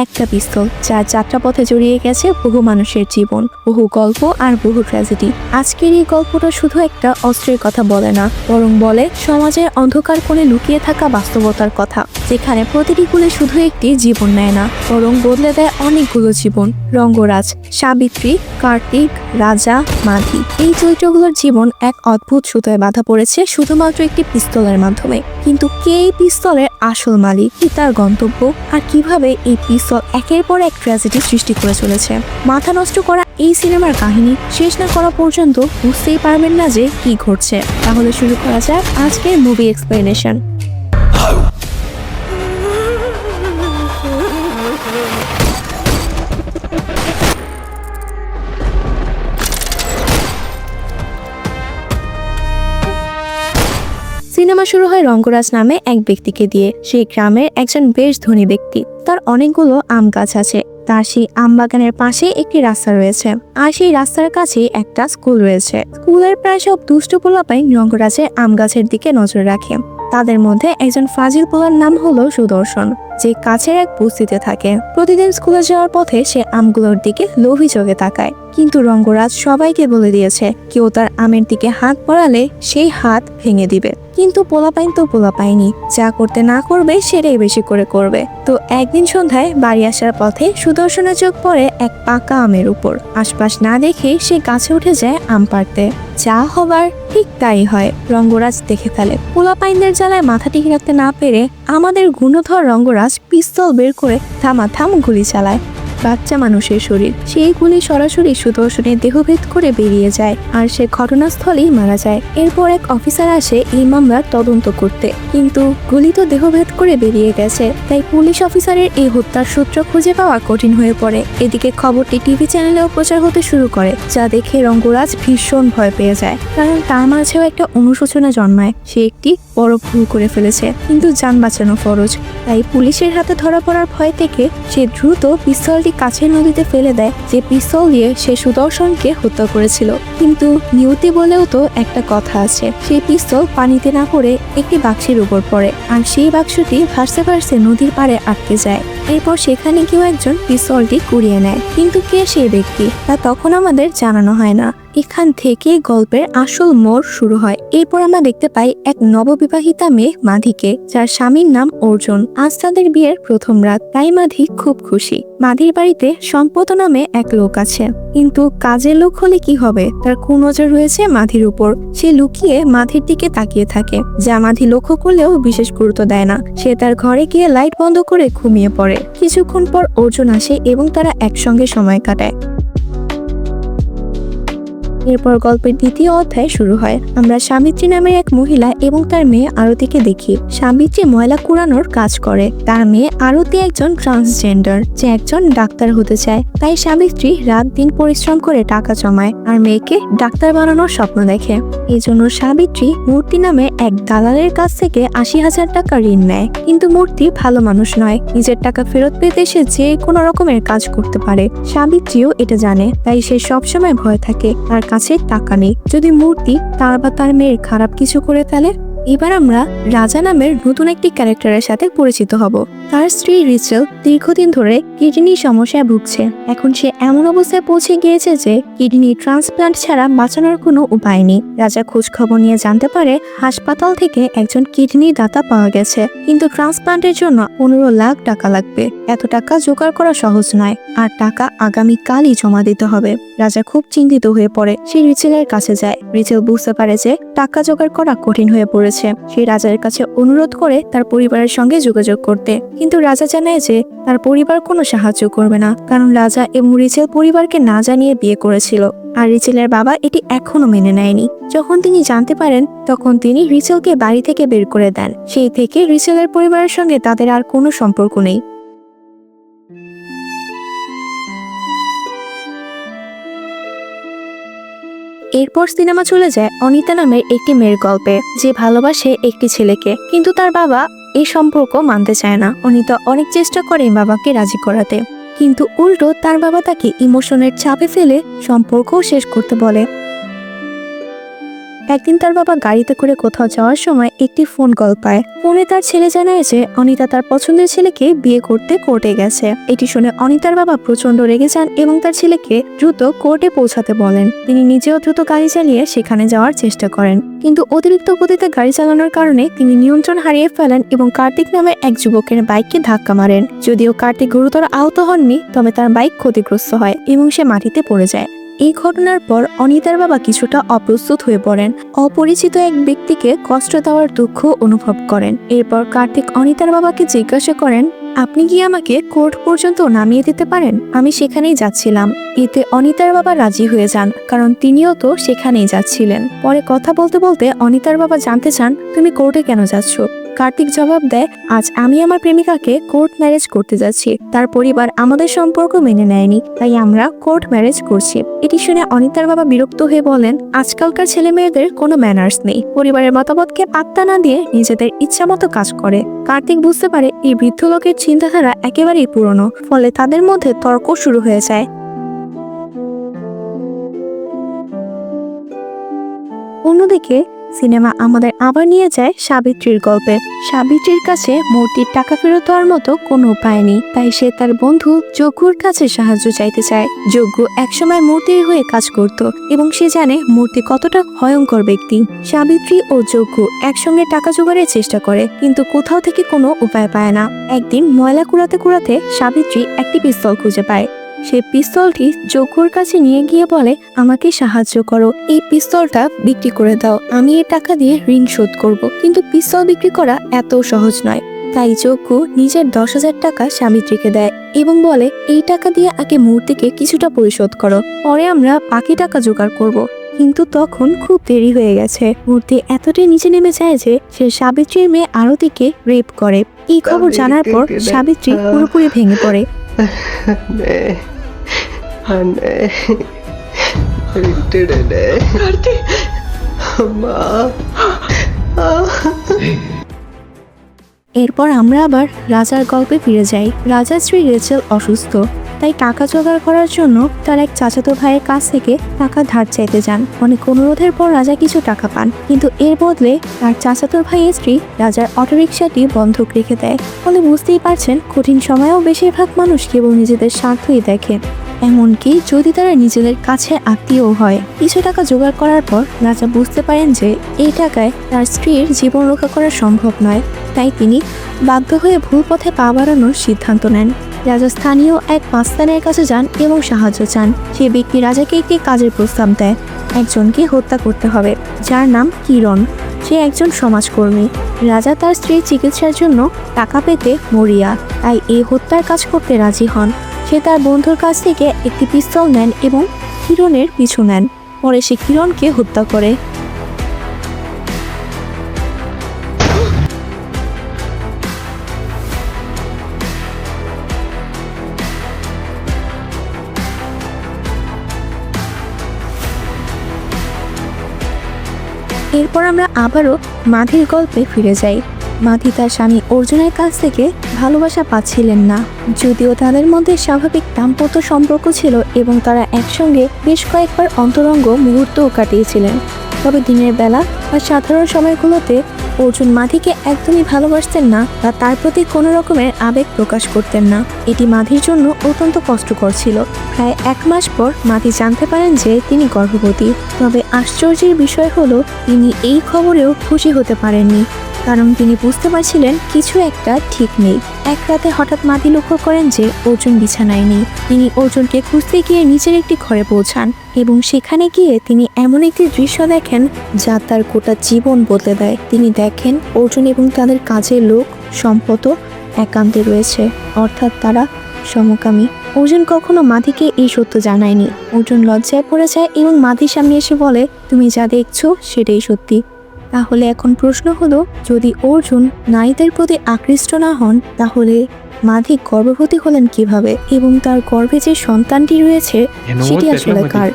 একটা পিস্তল, যার যাত্রাপথে জড়িয়ে গেছে বহু মানুষের জীবন, বহু গল্প আর বহু ট্র্যাজেডি। আজকের এই গল্পটা শুধু একটা অস্ত্রের কথা বলে না, বরং বলে সমাজের অন্ধকার কোণে লুকিয়ে থাকা বাস্তবতার কথা, যেখানে প্রতিটি গুলি শুধু একটি জীবন নেয় না, বরং বদলে দেয় অনেকগুলো জীবন। রঙ্গরাজ, সাবিত্রী, কার্তিক, রাজা, মাধি, এই চরিত্রগুলোর জীবন এক অদ্ভুত সুতোয় বাঁধা পড়েছে শুধুমাত্র একটি পিস্তলের মাধ্যমে। কিন্তু কে এই পিস্তলের আসল মালিক, কি তার গন্তব্য, আর কিভাবে এই পিস্তল একের পর এক ট্র্যাজেডি সৃষ্টি করে চলেছে। মাথা নষ্ট করা এই সিনেমার কাহিনী শেষ না করা পর্যন্ত বুঝতেই পারবেন না যে কি ঘটছে। তাহলে শুরু করা যাক আজকের মুভি এক্সপ্লেনেশন। সিনেমা শুরু হয় রঙ্গরাজ নামে এক ব্যক্তিকে দিয়ে। সেই গ্রামের একজন বেশ ধনী ব্যক্তি। তার অনেকগুলো আম গাছ আছে। তার সেই আম বাগানের পাশে একটি রাস্তা রয়েছে, আর সেই রাস্তার কাছে একটা স্কুল রয়েছে। স্কুলের প্রায় সব দুষ্ট পোলাপাই রঙ্গরাজের আম গাছের দিকে নজর রাখে। তাদের মধ্যে একজন ফাজিল পোলার নাম হলো সুদর্শন, যে কাছের এক বস্তিতে থাকে। প্রতিদিন স্কুলে যাওয়ার পথে সে আমগুলোর দিকে লোভী চোখে তাকায়। কিন্তু রঙ্গরাজ সবাইকে বলে দিয়েছে, কেউ তার আমের দিকে হাত বাড়ালে সেই হাত ভেঙে দিবে। কিন্তু পোলাপাইন তো পোলাপাইনি, যা করতে না করবে সেটাই বেশি করে করবে। তো একদিন সন্ধ্যায় বাড়ি আসার পথে সুদর্শনের চোখ পড়ে এক পাকা আমের উপর। আশপাশ না দেখে সে গাছে উঠে যায় আম পাড়তে। যা হবার ঠিক তাই হয়। রঙ্গরাজ দেখে ফেলে। পোলাপাইনদের জ্বালায় মাথা ঠিক রাখতে না পেরে আমাদের গুণধর রঙ্গরাজ পিস্তল বের করে থামাথাম গুলি চালায়। বাচ্চা মানুষের শরীর, সেই গুলি সরাসরি সুদর্শনের দেহভেদ করে বেরিয়ে যায়, আর সে ঘটনাস্থলেই মারা যায়। এরপর এক অফিসার আসে এই মামলার তদন্ত করতে, কিন্তু গুলি তো দেহভেদ করে বেরিয়ে গেছে। তাই পুলিশ অফিসারের এই হত্যার সূত্র খুঁজে পাওয়া কঠিন হয়ে পড়ে। এদিকে খবরটি টিভি চ্যানেলেও প্রচার হতে শুরু করে, যা দেখে রঙ্গরাজ ভীষণ ভয় পেয়ে যায়, কারণ তার মাঝেও একটা অনুশোচনা জন্মায়। সে একটি বড় ভুল করে ফেলেছে, কিন্তু যান বাঁচানো ফরজ। তাই পুলিশের হাতে ধরা পড়ার ভয় থেকে সে দ্রুত পিস্তলটি কাছের নদীতে ফেলে দেয়, যে পিস্তল দিয়ে সে সুদর্শনকে হত্যা করেছিল। কিন্তু নিয়তি বলেও তো একটা কথা আছে। সেই পিস্তল পানিতে না পড়ে একটি বাক্সের উপর পড়ে, আর সেই বাক্সটি ভাসতে ভাসতে নদীর পাড়ে আটকে যায়। এরপর সেখানে কেউ একজন পিস্তলটি কুড়িয়ে নেয়, কিন্তু কে সেই ব্যক্তি তা তখন আমাদের জানানো হয় না। এখান থেকে গল্পের আসল মোড় শুরু হয়। এরপর আমরা দেখতে পাই এক নববিবাহিতা মেয়ে মাধিকে, যার স্বামীর নাম অর্জুন। আজ তাদের বিয়ের প্রথম রাত, তাই মাধি খুব খুশি। মাধির বাড়িতে সম্পদ নামে এক লোক আছে, কিন্তু কাজের লোক হলে কি হবে, তার কুনজর রয়েছে মাধির উপর। সে লুকিয়ে মাধির দিকে তাকিয়ে থাকে, যা মাধি লক্ষ্য করলেও বিশেষ গুরুত্ব দেয় না। সে তার ঘরে গিয়ে লাইট বন্ধ করে ঘুমিয়ে পড়ে। কিছুক্ষণ পর অর্জুন আসে এবং তারা একসঙ্গে সময় কাটায়। এরপর গল্পের দ্বিতীয় অধ্যায় শুরু হয়। আমরা সাবিত্রী নামের এক মহিলা এবং তার মেয়ে আরতিকে দেখি। সাবিত্রী ময়লা কুড়ানোর কাজ করে। তার মেয়ে আরতি একজন ট্রান্সজেন্ডার, যে একজন ডাক্তার হতে চায়। তাই সাবিত্রী রাত দিন পরিশ্রম করে টাকা জমায়, আর মেয়েকে ডাক্তার বানানোর স্বপ্ন দেখে। এই জন্য সাবিত্রী মূর্তি নামে এক দালালের কাছ থেকে 80,000 টাকা ঋণ নেয়। কিন্তু মূর্তি ভালো মানুষ নয়, নিজের টাকা ফেরত পেতে সে যে কোনো রকমের কাজ করতে পারে। সাবিত্রীও এটা জানে, তাই সে সবসময় ভয় থাকে তার কাছে টাকা নেই, যদি মূর্তি তার বা তার মেয়ের খারাপ কিছু করে ফেলে। এবার আমরা রাজা নামের নতুন একটি ক্যারেক্টারের সাথে পরিচিত হব। তার স্ত্রী রিচেল দীর্ঘদিন ধরে কিডনি সমস্যায় ভুগছে। এখন সে এমন অবস্থায় পৌঁছে গিয়েছে যে কিডনি ট্রান্সপ্লান্ট ছাড়া বাঁচানোর কোনো উপায় নেই। রাজা খোঁজ খবর নিয়ে জানতে পারে হাসপাতাল থেকে একজন কিডনি দাতা পাওয়া গেছে, কিন্তু ট্রান্সপ্লান্টের জন্য 15 লাখ টাকা লাগবে। এত টাকা জোগাড় করা সহজ নয়, আর টাকা আগামীকালই জমা দিতে হবে। রাজা খুব চিন্তিত হয়ে পড়ে। সে রিচেলের কাছে যায়। রিচেল বুঝতে পারে যে টাকা জোগাড় করা কঠিন হয়ে পড়েছে। সে রাজার কাছে অনুরোধ করে তার পরিবারের সঙ্গে যোগাযোগ করতে, কিন্তু রাজা জানায় যে তার পরিবার কোনো সাহায্য করবে না, কারণ রাজা এবং রিচেল পরিবারকে না জানিয়ে বিয়ে করেছিল, আর রিচেলের বাবা এটি এখনো মেনে নেয়নি। যখন তিনি জানতে পারেন, তখন তিনি রিচেলকে বাড়ি থেকে বের করে দেন। সেই থেকে রিচেলের পরিবারের সঙ্গে তাদের আর কোনো সম্পর্ক নেই। এরপর সিনেমা চলে যায় অনিতা নামের একটি মেয়ের গল্পে, যে ভালোবাসে একটি ছেলেকে, কিন্তু তার বাবা এই সম্পর্ক মানতে চায় না। অনিতা অনেক চেষ্টা করে বাবাকে রাজি করাতে, কিন্তু উল্টো তার বাবা তাকে ইমোশনের চাপে ফেলে সম্পর্ক শেষ করতে বলে। একদিন তার বাবা গাড়িতে করে কোথাও যাওয়ার সময় একটি ফোন কল পায়। ফোনে তার ছেলে জানায় যে অনিতা তার পছন্দের ছেলেকে বিয়ে করতে কোর্টে গেছে। এটি শুনে অনিতার বাবা প্রচন্ড রেগে যান এবং তার ছেলেকে দ্রুত কোর্টে পৌঁছাতে বলেন। তিনি নিজেও দ্রুত গাড়ি চালিয়ে সেখানে যাওয়ার চেষ্টা করেন, কিন্তু অতিরিক্ত গতিতে গাড়ি চালানোর কারণে তিনি নিয়ন্ত্রণ হারিয়ে ফেলেন এবং কার্তিক নামের এক যুবকের বাইককে ধাক্কা মারেন। যদিও কার্তিক গুরুতর আহত হননি, তবে তার বাইক ক্ষতিগ্রস্ত হয় এবং সে মাটিতে পড়ে যায়। এই ঘটনার পর অনিতার বাবা কিছুটা অপ্রস্তুত হয়ে পড়েন। অপরিচিত এক ব্যক্তিকে কষ্ট দেওয়ার দুঃখ অনুভব করেন। এরপর কার্তিক অনিতার বাবাকে জিজ্ঞাসা করেন, আপনি কি আমাকে কোর্ট পর্যন্ত নামিয়ে দিতে পারেন? আমি সেখানেই যাচ্ছিলাম। এতে অনিতার বাবা রাজি হয়ে যান, কারণ তিনিও তো সেখানেই যাচ্ছিলেন। পরে কথা বলতে বলতে অনিতার বাবা জানতে চান, তুমি কোর্টে কেন যাচ্ছ? কার্তিক জবাব দেয়, আজ আমি আমার প্রেমিকাকে কোর্ট ম্যারেজ করতে যাচ্ছি। তার পরিবার আমাদের সম্পর্ক মেনে নেয়নি, তাই আমরা কোর্ট ম্যারেজ করছি। এটি শুনে অনিতার বাবা বিরক্ত হয়ে বলেন, আজকালকার ছেলে মেয়েদের কোনো ম্যানার্স নেই। পরিবারের মতামতকে পাত্তা না দিয়ে নিজেদের ইচ্ছা মতো কাজ করে। কার্তিক বুঝতে পারে এই বৃদ্ধ লোকের চিন্তাধারা একেবারেই পুরনো, ফলে তাদের মধ্যে তর্ক শুরু হয়ে যায়। অন্যদিকে সিনেমা আমাদের আবার নিয়ে যায় সাবিত্রীর গল্পে। সাবিত্রীর কাছে মূর্তির টাকা ফেরত দেওয়ার মতো কোনো উপায় নেই, তাই সে তার বন্ধু যজ্ঞুর কাছে সাহায্য চাইতে চায়। যজ্ঞ একসময় মূর্তির হয়ে কাজ করত এবং সে জানে মূর্তি কতটা ভয়ঙ্কর ব্যক্তি। সাবিত্রী ও যজ্ঞ একসঙ্গে টাকা জোগাড়ের চেষ্টা করে, কিন্তু কোথাও থেকে কোনো উপায় পায় না। একদিন ময়লা কুড়াতে কুড়াতে সাবিত্রী একটি পিস্তল খুঁজে পায়। সে পিস্তলটি যজ্ঞর কাছে নিয়ে গিয়ে বলে, আমাকে সাহায্য করো, এই পিস্তলটা বিক্রি করে দাও, আমি এই টাকা দিয়ে ঋণ শোধ করব। কিন্তু পিস্তল বিক্রি করা এত সহজ নয়, তাই যজ্ঞ নিজের 10,000 টাকা সাবিত্রীকে দেয় এবং বলে, এই টাকা দিয়ে আগে মূর্তিকে কিছুটা পরিশোধ করো, পরে আমরা বাকি টাকা জোগাড় করব। কিন্তু তখন খুব দেরি হয়ে গেছে। মূর্তি এতটাই নিচে নেমে যায় যে সে সাবিত্রীর মেয়ে আরতিকে রেপ করে। এই খবর জানার পর সাবিত্রী পুরোপুরি ভেঙে পড়ে। এরপর আমরা আবার রাজার গল্পে ফিরে যাই। রাজার স্ত্রী রেচেল অসুস্থ, তাই টাকা জোগাড় করার জন্য তার এক চাচাতো ভাইয়ের কাছ থেকে টাকা ধার চাইতে যান। অনেক অনুরোধের পর রাজা কিছু টাকা পান, কিন্তু এর বদলে তার চাচাতো ভাইয়ের স্ত্রী রাজার অটোরিকশাটি বন্ধক রেখে দেয়। ফলে বুঝতেই পারছেন, কঠিন সময়েও বেশিরভাগ মানুষ কেবল নিজেদের স্বার্থই দেখে, এমনকি যদি তারা নিজেদের কাছে আত্মীয় হয়। কিছু টাকা জোগাড় করার পর রাজা বুঝতে পারেন যে এই টাকায় তার স্ত্রীর জীবন রক্ষা করা সম্ভব নয়, তাই তিনি বাধ্য হয়ে ভুল পথে পা বাড়ানোর সিদ্ধান্ত নেন। রাজা স্থানীয় এক মাস্তানের কাছে যান এবং সাহায্য চান। সে ব্যক্তি রাজাকে একটি কাজের প্রস্তাব দেয়। একজনকে হত্যা করতে হবে, যার নাম কিরণ। সে একজন সমাজকর্মী। রাজা তার স্ত্রীর চিকিৎসার জন্য টাকা পেতে মরিয়া, তাই এই হত্যার কাজ করতে রাজি হন। সে তার বন্ধুর কাছ থেকে একটি পিস্তল নেন এবং কিরণের পিছু নেন। পরে সে কিরণকে হত্যা করে। এরপর আমরা আবারও মাধির গল্পে ফিরে যাই। মাধি তার স্বামী অর্জুনের কাছ থেকে ভালোবাসা পাচ্ছিলেন না, যদিও তাদের মধ্যে স্বাভাবিক দাম্পত্য সম্পর্ক ছিল এবং তারা একসঙ্গে বেশ কয়েকবার অন্তরঙ্গ মুহূর্তও কাটিয়েছিলেন। তবে দিনের বেলা বা সাধারণ সময়গুলোতে অর্জুন মাধিকে একদমই ভালোবাসতেন না বা তার প্রতি কোনো রকমের আবেগ প্রকাশ করতেন না। এটি মাধির জন্য অত্যন্ত কষ্টকর ছিল। প্রায় 1 মাস পর মাধি জানতে পারেন যে তিনি গর্ভবতী। তবে আশ্চর্যের বিষয় হলো, তিনি এই খবরেও খুশি হতে পারেননি, কারণ তিনি বুঝতে পারছিলেন কিছু একটা ঠিক নেই। এক রাতে হঠাৎ মাধি লক্ষ্য করেন যে অর্জুন বিছানায় নেই। তিনি অর্জুনকে খুঁজতে গিয়ে নিচের একটি ঘরে পৌঁছান এবং সেখানে গিয়ে তিনি এমন একটি দৃশ্য দেখেন যা তার গোটা জীবন বদলে দেয়। তিনি দেখেন অর্জুন এবং তাদের কাজের লোক সম্পদ একান্তে রয়েছে, অর্থাৎ তারা সমকামী। অর্জুন কখনো মাধিকে এই সত্য জানায়নি। অর্জুন লজ্জায় পড়ে যায় এবং মাধির সামনে এসে বলে, তুমি যা দেখছো সেটাই সত্যি। তাহলে এখন প্রশ্ন হলো, যদি অর্জুন নারীদের প্রতি আকৃষ্ট না হন, তাহলে মাধি গর্ভবতী হলেন কিভাবে এবং তার গর্ভে যে সন্তানটি রয়েছে সেটি আসলে কার?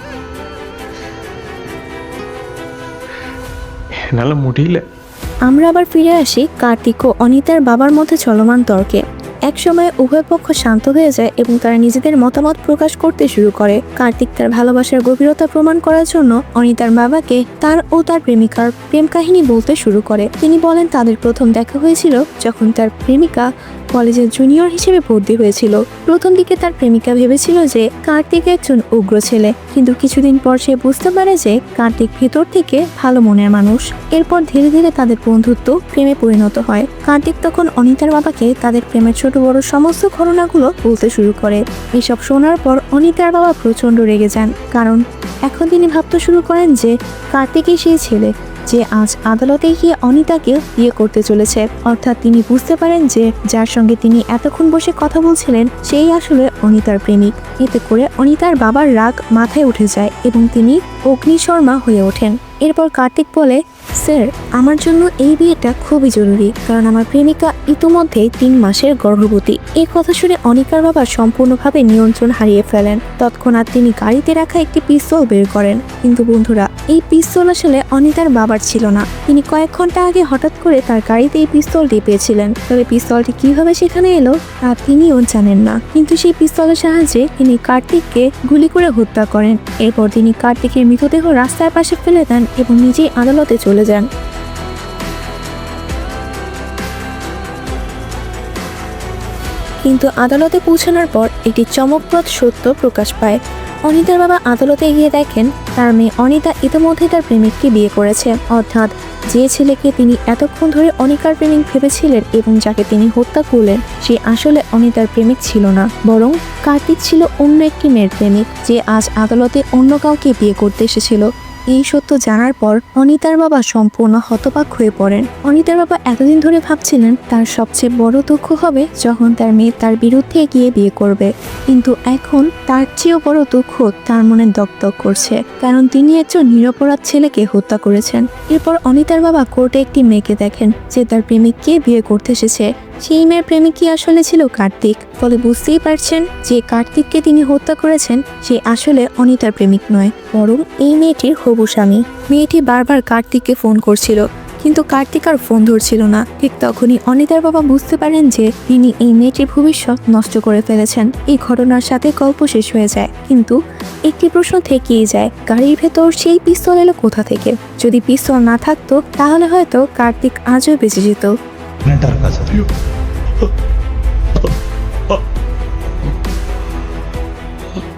আমরা আবার ফিরে আসি কার্তিক ও অনিতার বাবার মধ্যে চলমান তর্কে। একসময় উভয় পক্ষ শান্ত হয়ে যায় এবং তারা নিজেদের মতামত প্রকাশ করতে শুরু করে। কার্তিক তার ভালোবাসার গভীরতা প্রমাণ করার জন্য অনিতার বাবাকে তার ও তার প্রেমিকার প্রেম কাহিনী বলতে শুরু করে। তিনি বলেন তাদের প্রথম দেখা হয়েছিল যখন তার প্রেমিকা কলেজের জুনিয়র হিসেবে ভর্তি হয়েছিল। প্রথম দিকে তার প্রেমিকা ভেবেছিল যে কার্তিক একজন উগ্র ছেলে, কিন্তু কিছুদিন পর সে বুঝতে পারে যে কার্তিক ভেতর থেকে ভালো মনের মানুষ। এরপর ধীরে ধীরে তাদের বন্ধুত্ব প্রেমে পরিণত হয়। কার্তিক তখন অনিতার বাবাকে তাদের প্রেমের ছোট বড় সমস্ত ঘটনাগুলো বলতে শুরু করে। এসব শোনার পর অনিতার বাবা প্রচন্ড রেগে যান, কারণ এখন তিনি ভাবতে শুরু করেন যে কার্তিকই সেই ছেলে যে আজ আদালতে গিয়ে অনিতাকে বিয়ে করতে চলেছে। অর্থাৎ তিনি বুঝতে পারেন যে যার সঙ্গে তিনি এতক্ষণ বসে কথা বলছিলেন সেই আসলে অনিতার প্রেমিক। এতে করে অনিতার বাবার রাগ মাথায় উঠে যায় এবং তিনি অগ্নিশর্মা হয়ে ওঠেন। এরপর কার্তিক বলে, স্যার, আমার জন্য এই বিয়েটা খুবই জরুরি, কারণ আমার প্রেমিকা ইতোমধ্যে 3 মাসের গর্ভবতী। এই কথা শুনে অনিকার বাবা সম্পূর্ণভাবে নিয়ন্ত্রণ হারিয়ে ফেলেন। তৎক্ষণাৎ তিনি গাড়িতে রাখা একটি পিস্তল বের করেন। কিন্তু বন্ধুরা, এই পিস্তল আসলে অনিতার বাবার ছিল না। তিনি কয়েক ঘন্টা আগে হঠাৎ করে তার গাড়িতে এই পিস্তলটি পেয়েছিলেন। তবে পিস্তলটি কিভাবে সেখানে এলো তা তিনিও জানেন না। কিন্তু সেই পিস্তলের সাহায্যে তিনি কার্তিককে গুলি করে হত্যা করেন। এরপর তিনি কার্তিকের মৃতদেহ রাস্তার পাশে ফেলে দেন এবং নিজেই আদালতে চলে যান। কিন্তু আদালতে পৌঁছানোর পর একটি চমকপ্রদ সত্য প্রকাশ পায়। অনিতার বাবা আদালতে গিয়ে দেখেন তার মেয়ে অনিতা ইতিমধ্যে তার প্রেমিককে বিয়ে করেছে। অর্থাৎ যে ছেলেকে তিনি এতক্ষণ ধরে অনিকার প্রেমিক ভেবেছিলেন এবং যাকে তিনি হত্যা করলেন, সে আসলে অনিতার প্রেমিক ছিল না, বরং কার্তিক ছিল অন্য একটি মেয়ের প্রেমিক, যে আজ আদালতে অন্য কাউকে বিয়ে করতে এসেছিল। এই সত্য জানার পর অনিতার বাবা সম্পূর্ণ হতবাক হয়ে পড়েন। অনিতার বাবা এতদিন ধরে ভাবছিলেন তার সবচেয়ে বড় দুঃখ হবে যখন তার মেয়ে তার বিরুদ্ধে গিয়ে বিয়ে করবে, কিন্তু এখন তার চেয়েও বড় দুঃখ তার মনে দগদগ করছে, কারণ তিনি একজন নিরপরাধ ছেলেকে হত্যা করেছেন। এরপর অনিতার বাবা কোর্টে একটি মেয়েকে দেখেন যে তার প্রেমিককে বিয়ে করতে এসেছে। সেই মেয়ের প্রেমিক কি আসলে ছিল কার্তিক। ফলে বুঝতেই পারছেন যে কার্তিককে তিনি হত্যা করেছেন সে আসলে অনিতার প্রেমিক নয়, বরং এই মেয়েটির হবু স্বামী। মেয়েটি বারবার কার্তিককে ফোন করছিল, কিন্তু কার্তিক আর ফোন ধরছিল না। ঠিক তখনই অনিতার বাবা বুঝতে পারেন যে তিনি এই মেয়েটির ভবিষ্যৎ নষ্ট করে ফেলেছেন। এই ঘটনার সাথে গল্প শেষ হয়ে যায়, কিন্তু একটি প্রশ্ন থেকেই যায়, গাড়ির ভেতর সেই পিস্তল এলো কোথা থেকে? যদি পিস্তল না থাকতো তাহলে হয়তো কার্তিক আজও বেঁচে যেত।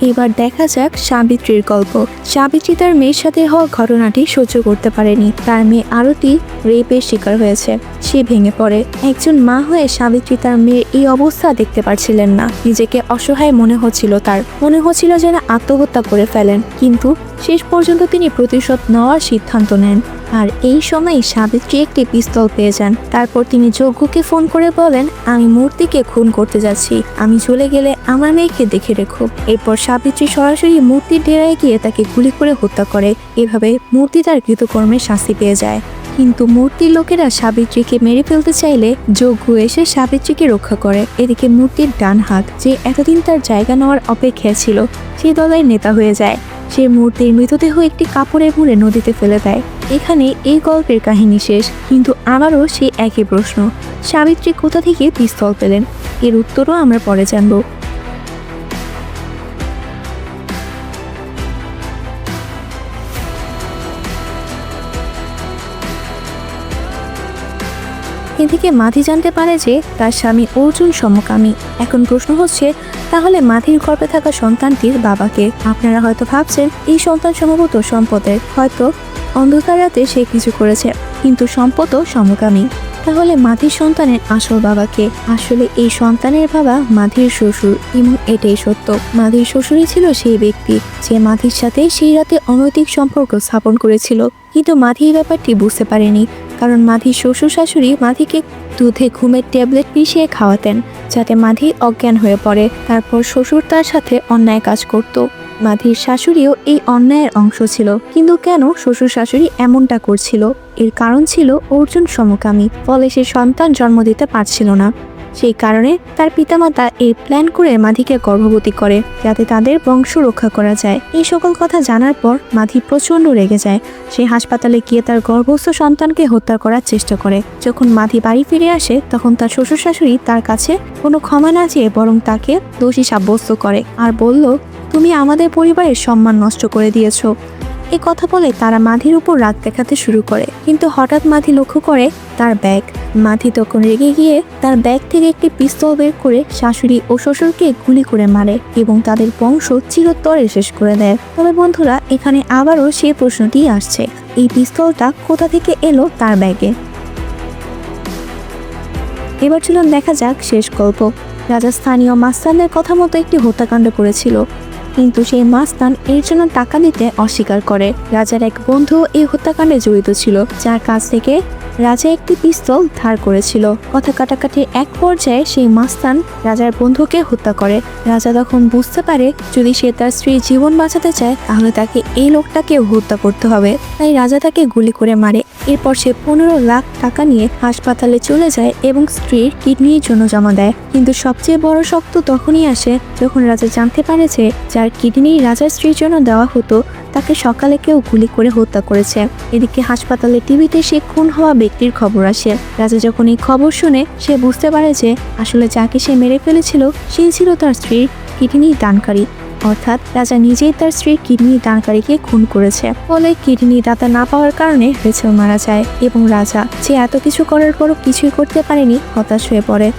এবার দেখা যাক সাবিত্রীর গল্প। সাবিত্রী তার মেয়ের সাথে হওয়া ঘটনাটি সহ্য করতে পারেনি। তার মেয়ে আরতি রেপের শিকার হয়েছে। সে ভেঙে পড়ে। একজন মা হয়ে সাবিত্রী তার মেয়ের এই অবস্থা দেখতে পারছিলেন না। নিজেকে অসহায় মনে হচ্ছিল, তার মনে হচ্ছিল যেন আত্মহত্যা করে ফেলেন। কিন্তু শেষ পর্যন্ত তিনি প্রতিশোধ নেওয়ার সিদ্ধান্ত নেন। আর এই সময় সাবিত্রী একটি পিস্তল পেয়ে যান। তারপর তিনি যজ্ঞকে ফোন করে বলেন, আমি মূর্তিকে খুন করতে যাচ্ছি, আমি চলে গেলে আমার মেয়েকে দেখে রেখো। এরপর সাবিত্রী সরাসরি মূর্তির ডেরায় গিয়ে তাকে গুলি করে হত্যা করে। এভাবে মূর্তি তার কৃতকর্মের শাস্তি পেয়ে যায়। কিন্তু মূর্তির লোকেরা সাবিত্রীকে মেরে ফেলতে চাইলে যজ্ঞ এসে সাবিত্রীকে রক্ষা করে। এদিকে মূর্তির ডান হাত, যে এতদিন তার জায়গা নেওয়ার অপেক্ষায় ছিল, সে দলের নেতা হয়ে যায়। সে মূর্তির মৃতদেহ একটি কাপড়ে মুড়ে নদীতে ফেলে দেয়। এখানে এই গল্পের কাহিনী শেষ। কিন্তু আবারও সেই একই প্রশ্ন, সাবিত্রী কোথা থেকে পিস্তল পেলেন? এর উত্তরও আমরা পরে জানব। এদিকে মাধি জানতে পারে যে তার স্বামী অর্জুন সমকামী। এখন প্রশ্ন হচ্ছে, তাহলে মাধির গর্ভে থাকা সন্তানটির বাবাকে? আপনারা হয়তো ভাবছেন এই সন্তান সম্ভবত সম্পদের, হয়তো অন্ধকার রাতে সে কিছু করেছে, কিন্তু সম্পদও সমকামী। তাহলে মাধির সন্তানের আসল বাবাকে? আসলে এই সন্তানের বাবা মাধির শ্বশুর, এবং এটাই সত্য। মাধির শ্বশুরই ছিল সেই ব্যক্তি যে মাধির সাথে সেই রাতে অনৈতিক সম্পর্ক স্থাপন করেছিল। কিন্তু মাধি এই ব্যাপারটি বুঝতে পারেনি, কারণ মাধির শ্বশুর শাশুড়ি মাধিকে দুধে ঘুমের ট্যাবলেট মিশিয়ে খাওয়াতেন যাতে মাধি অজ্ঞান হয়ে পড়ে। তারপর শ্বশুর তার সাথে অন্যায় কাজ করত। মাধির শাশুড়িও এই অন্যায়ের অংশ ছিল। কিন্তু কেন শ্বশুর শাশুড়ি এমনটা করছিল? এর কারণ ছিল অর্জুন সমকামী, ফলে সে সন্তান জন্ম দিতে পারছিল না। সেই কারণে তার পিতামাতা এই প্ল্যান করে মাধিকে গর্ভবতী করে যাতে তাদের বংশ রক্ষা করা যায়। এই সকল কথা জানার পর মাধি প্রচন্ড রেগে যায়। সে হাসপাতালে গিয়ে তার গর্ভস্থ সন্তানকে হত্যা করার চেষ্টা করে। যখন মাধি বাড়ি ফিরে আসে তখন তার শ্বশুর শাশুড়ি তার কাছে কোনো ক্ষমা না চেয়ে বরং তাকে দোষী সাব্যস্ত করে আর বলল, তুমি আমাদের পরিবারের সম্মান নষ্ট করে দিয়েছো। এ কথা বলে তারা মাধির উপর রাগ দেখাতে শুরু করে, কিন্তু হঠাৎ মাধি লক্ষ্য করে তার ব্যাগ। মাধি তখন রেগে গিয়ে তার ব্যাগ থেকে একটি পিস্তল বের করে শাশুড়ি ও শ্বশুরকে গুলি করে মারে এবং তাদের বংশ চিরতরে শেষ করে দেয়। তবে বন্ধুরা, এখানে আবারও সেই প্রশ্নটি আসছে, এই পিস্তলটা কোথা থেকে এলো তার ব্যাগে? এবার চলুন দেখা যাক শেষ গল্প। রাজা স্থানীয় মাস্তানদের কথা মতো একটি হত্যাকাণ্ড করেছিল, কিন্তু সেই মাস্তান এর জন্য টাকা দিতে অস্বীকার করে। রাজার এক বন্ধু এই হত্যাকাণ্ডে জড়িত ছিল, যার কাছ থেকে রাজা একটি পিস্তল ধার করেছিল। কথা কাটাকাটির এক পর্যায়ে সেই মাস্তান রাজার বন্ধুকে হত্যা করে। রাজা তখন বুঝতে পারে যদি সে তার স্ত্রীর জীবন বাঁচাতে চায় তাহলে তাকে এই লোকটাকে হত্যা করতে হবে। তাই রাজা তাকে গুলি করে মারে। এরপর সে 15 লাখ টাকা নিয়ে হাসপাতালে চলে যায় এবং স্ত্রীর কিডনির জন্য জমা দেয়। কিন্তু সবচেয়ে বড় শক্ত তখনই আসে যখন রাজা জানতে পারে যে যার কিডনি রাজার স্ত্রীর জন্য দেওয়া হতো তাকে সকালে কেউ গুলি করে হত্যা করেছে। এদিকে হাসপাতালে টিভিতে সে খুন হওয়া ব্যক্তির খবর আসে। রাজা যখন এই খবর শুনে সে বুঝতে পারে যে আসলে যাকে সে মেরে ফেলেছিল সেই ছিল তার স্ত্রীর কিডনি দানকারী, অর্থাৎ রাজা নিজেই তার স্ত্রীর কিডনি দানকারীকে খুন করেছে। ফলে কিডনি দাতা না পাওয়ার কারণে রেচেল মারা যায় এবং রাজা, যে এত কিছু করার পরও কিছুই করতে পারেনি, হতাশ হয়ে পড়ে।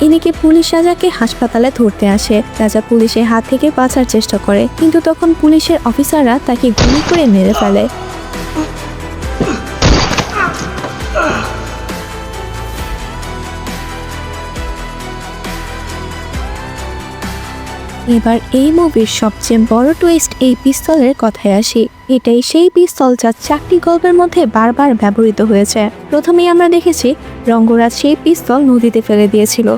এদিকে পুলিশ রাজাকে হাসপাতালে ধরতে আসে। রাজা পুলিশের হাত থেকে বাঁচার চেষ্টা করে, কিন্তু তখন পুলিশের অফিসাররা তাকে গুলি করে মেরে ফেলে। এবার এই মুভির সবচেয়ে বড় টুইস্ট এই পিস্তলের কথায় আসি। এটাই সেই পিস্তল যা 4টি গল্পের মধ্যে বারবার ব্যবহৃত হয়েছে। প্রথমেই আমরা দেখেছি রঙ্গরাজ সেই পিস্তল নদীতে ফেলে দিয়েছিল,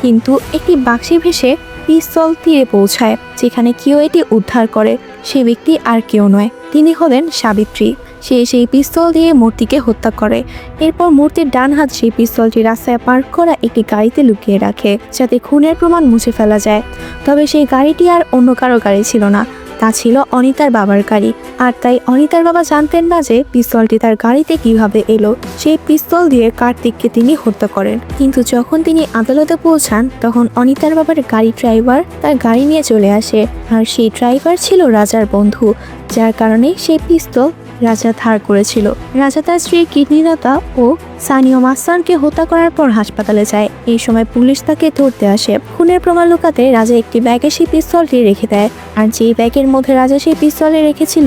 কিন্তু একটি বাক্সে ভেসে পিস্তল তীরে পৌঁছায়, যেখানে কেউ এটি উদ্ধার করে। সে ব্যক্তি আর কেউ নয়, তিনি হলেন সাবিত্রী। সে সেই পিস্তল দিয়ে মূর্তিকে হত্যা করে। এরপর মূর্তির ডান হাত সেই পিস্তলটি রাস্তায় পার্ক করা একটি গাড়িতে লুকিয়ে রাখে, যাতে খুনের প্রমাণ মুছে ফেলা যায়। তবে সেই গাড়িটি আর অন্য কারো গাড়ি ছিল না, তা ছিল অনিতার বাবার গাড়ি। আর তাই অনিতার বাবা জানতেন না যে পিস্তলটি তার গাড়িতে কিভাবে এলো। সেই পিস্তল দিয়ে কার্তিককে তিনি হত্যা করেন। কিন্তু যখন তিনি আদালতে পৌঁছান তখন অনিতার বাবার গাড়ি ড্রাইভার তার গাড়ি নিয়ে চলে আসে, আর সেই ড্রাইভার ছিল রাজার বন্ধু, যার কারণে সেই পিস্তল রাজা ধার করেছিল। রাজা তার স্ত্রীর কিডনি দাতা ও স্থানীয় মাস্তানকে হত্যা করার পর হাসপাতালে যায়। এই সময় পুলিশ তাকে ধরতে আসে। খুনের প্রমাণ লুকাতে রাজা একটি ব্যাগে সেই পিস্তলটি রেখে দেয়, আর যেই ব্যাগের মধ্যে রাজা সেই পিস্তলে রেখেছিল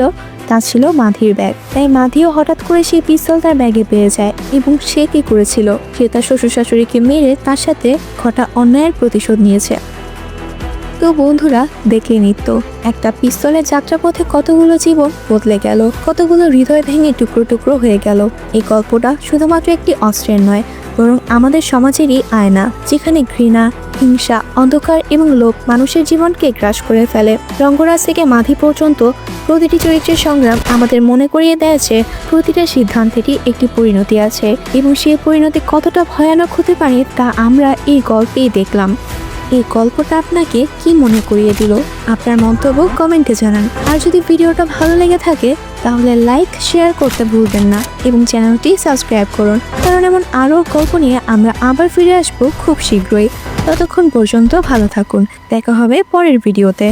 তা ছিল মাধির ব্যাগ। তাই মাধিও হঠাৎ করে সেই পিস্তল তার ব্যাগে পেয়ে যায়। এবং সে কি করেছিল? সে তার শ্বশুর শাশুড়িকে মেরে তার সাথে ঘটা অন্যায়ের প্রতিশোধ নিয়েছে। তো বন্ধুরা, দেখে নিত একটা পিস্তলের যাত্রাপথে কতগুলো জীবন বদলে গেল, কতগুলো হৃদয় ভেঙে টুকরো টুকরো হয়ে গেল। এই গল্পটা শুধুমাত্র একটি অস্ত্রের নয়, বরং আমাদের সমাজেরই আয়না, যেখানে ঘৃণা, হিংসা, অন্ধকার এবং লোভ মানুষের জীবনকে গ্রাস করে ফেলে। রঙ্গরাজ থেকে মাধি পর্যন্ত প্রতিটি চরিত্রের সংগ্রাম আমাদের মনে করিয়ে দেয় যে প্রতিটা সিদ্ধান্তেরই একটি পরিণতি আছে, এবং সেই পরিণতি কতটা ভয়ানক হতে পারে তা আমরা এই গল্পেই দেখলাম। এই গল্পটা আপনাকে কি মনে করিয়ে দিল? আপনার মন্তব্য কমেন্টে জানান। আর যদি ভিডিওটা ভালো লেগে থাকে তাহলে লাইক, শেয়ার করতে ভুলবেন না এবং চ্যানেলটি সাবস্ক্রাইব করুন, কারণ এমন আরও গল্প নিয়ে আমরা আবার ফিরে আসবো খুব শীঘ্রই। ততক্ষণ পর্যন্ত ভালো থাকুন, দেখা হবে পরের ভিডিওতে।